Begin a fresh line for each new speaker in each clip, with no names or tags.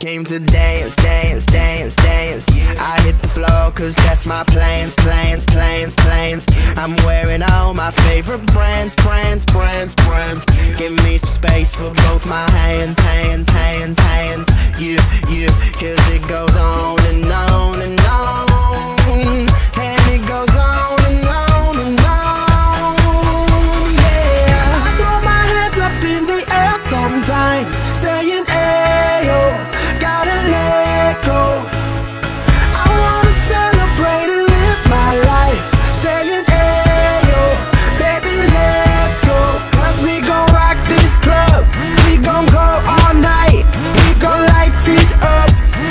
came to dance, dance, dance, dance. I hit the floor cause that's my plans, plans, plans, plans. I'm wearing all my favorite brands, brands, brands, brands. Give me some space for both my hands, hands, hands, hands. Yeah, yeah, cause it goes on and on and on. And it goes on and on and on. Yeah, I throw my hands up in the air sometimes, saying ayo, gotta let go. I wanna celebrate and live my life, saying ayo, baby let's go. Cause we gon' rock this club, we gon' go all night. We gon' light it up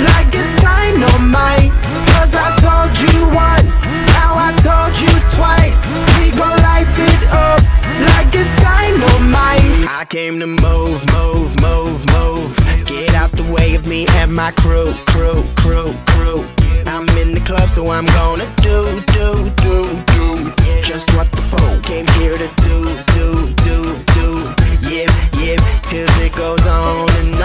like it's dynamite. Cause I told you once, now I told you twice. We gon' light it up like it's dynamite. I came to move, move, move, move. Get out the way of me and my crew, crew, crew, crew. I'm in the club, so I'm gonna do just what the folk came here to do. Yeah, yeah, cause it goes on and